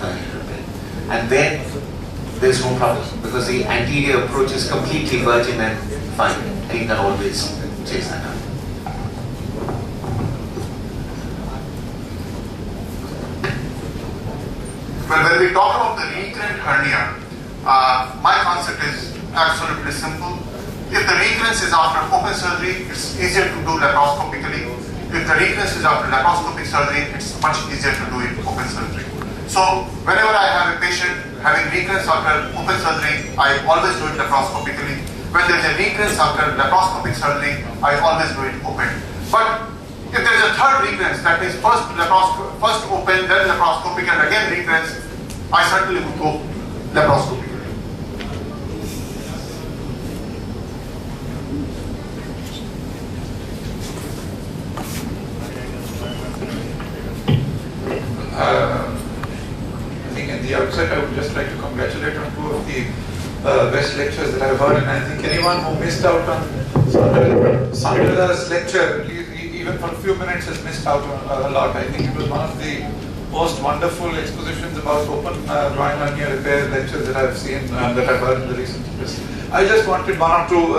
hernia repair. And then there's no problem because the anterior approach is completely virgin and fine. And you can always chase that out. Well, when we talk about the recurrent hernia, my concept is absolutely simple. If the recurrence is after open surgery, it's easier to do laparoscopically. If the recurrence is after laparoscopic surgery, it's much easier to do it open surgery. So whenever I have a patient having recurrence after open surgery, I always do it laparoscopically. When there is a recurrence after laparoscopic surgery, I always do it open. But if there is a third recurrence, that means first open, then laparoscopic, and again recurrence, I certainly would go laparoscopically. I think at the outset I would just like to congratulate on two of the best lectures that I've heard, and I think anyone who missed out on Sandala's lecture, even for a few minutes, has missed out on a lot. I think it was one of the most wonderful expositions about open groin hernia repair lectures that I've seen, that I've heard in the recent years. I just wanted one or two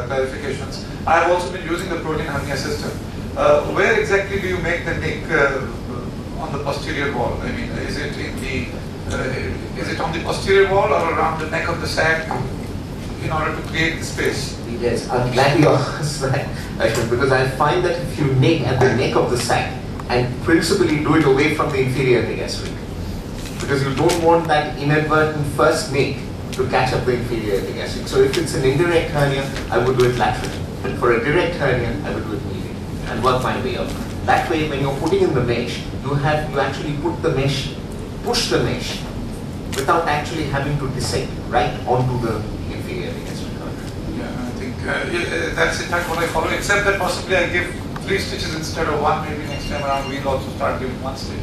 clarifications. I have also been using the protein hernia system. Where exactly do you make the nick on the posterior wall? I mean, is it in the is it on the posterior wall or around the neck of the sac in order to create the space? Yes, I'm glad you asked that, Ashwin, because I find that if you nick at the neck of the sac and principally do it away from the inferior gastric, because you don't want that inadvertent first nick to catch up the inferior gastric. So if it's an indirect hernia, I would do it laterally. For a direct hernia, I would do it medially and work my way up. That way, when you're putting in the mesh, you actually put the mesh, push the mesh, without actually having to dissect right onto the inferior gastric hernia. Yeah, I think that's in fact what I follow, except that possibly I give 3 stitches instead of 1. Maybe next time around we'll also start giving 1 stitch.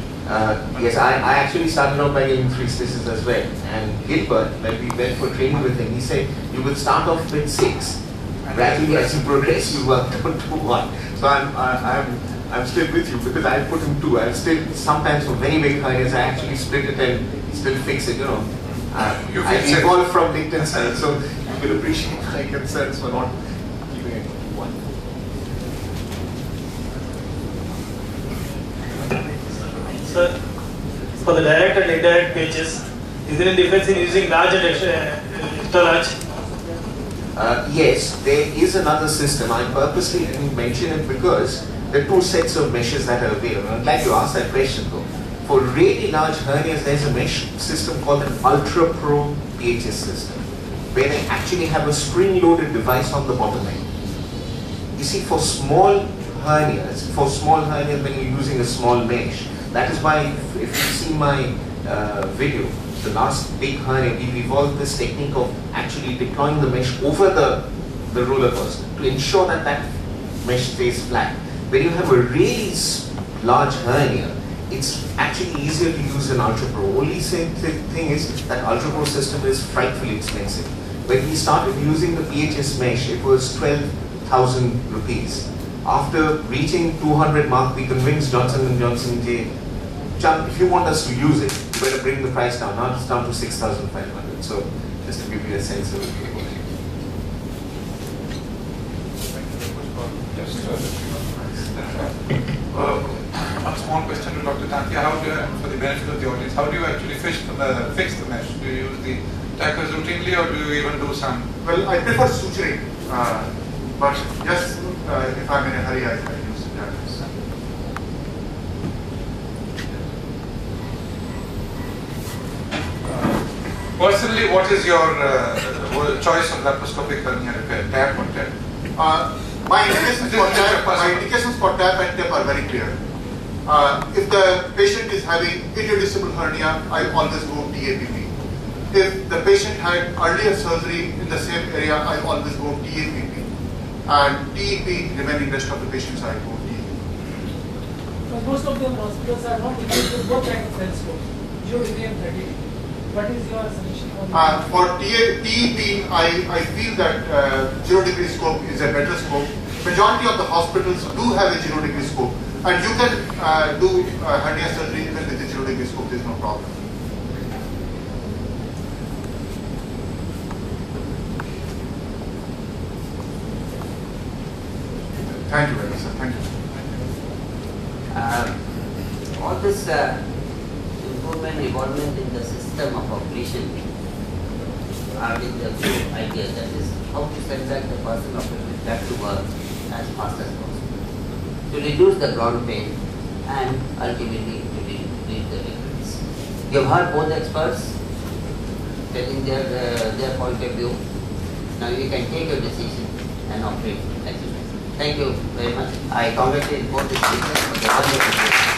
Yes, I actually started off by giving 3 stitches as well. And Gilbert, when we went for training with him, he said you will start off with 6. Gradually, as you progress, you work down to 1. So I'm still with you because I put in 2. I still sometimes for very big hernias I actually split it and still fix it. You know, I evolved from LinkedIn style, so you will appreciate my concerns for not keeping it 1. Sir, for the direct and indirect pages, is there a difference in using large and extra large? Yes, there is another system. I purposely didn't mention it because there are 2 sets of meshes that are available. I'm glad you asked that question though. For really large hernias, there's a mesh system called an Ultra Pro PHS system, where they actually have a spring-loaded device on the bottom end. You see, for small hernias when you're using a small mesh, that is why if you see my video, the last big hernia, we've evolved this technique of actually deploying the mesh over the roller coaster to ensure that that mesh stays flat. When you have a really large hernia, it's actually easier to use an Ultra Pro. Only thing is that Ultra Pro system is frightfully expensive. When we started using the PHS mesh, it was 12,000 rupees. After reaching 200 mark, we convinced Johnson & Johnson, if you want us to use it, you better bring the price down. Now it's down to 6,500. So just to give you a sense of it. One small question to Dr. Tantia. How do you, for the benefit of the audience, how do you actually fix the mesh? Do you use the tackers routinely, or do you even do some? Well, I prefer suturing, but just if I'm in a hurry, I use the tackers. Personally, what is your choice of laparoscopic hernia repair, TAP or TEP? My indications for TAP and TEP are very clear. If the patient is having irreducible hernia, I always go TAPP. If the patient had earlier surgery in the same area, I always go TAPP. And TEP, remaining rest of the patients, I go TEP. Most of the hospitals are not equipped with both kinds of telescopes, 0 degree and 30 degree. What is your suggestion on for TEP, I feel that 0 degree scope is a better scope. Majority of the hospitals do have a 0 degree scope, and you can do hernia surgery even with a 0 degree scope. There is no problem. this improvement, evolvement in the system of operation are with the few ideas, that is how to send back the person operator back to work as fast as possible, to reduce the ground pain and ultimately to reduce the recurrence. You have heard both the experts telling their point of view. Now you can take your decision and operate. Thank you very much. I congratulate both the speakers for the wonderful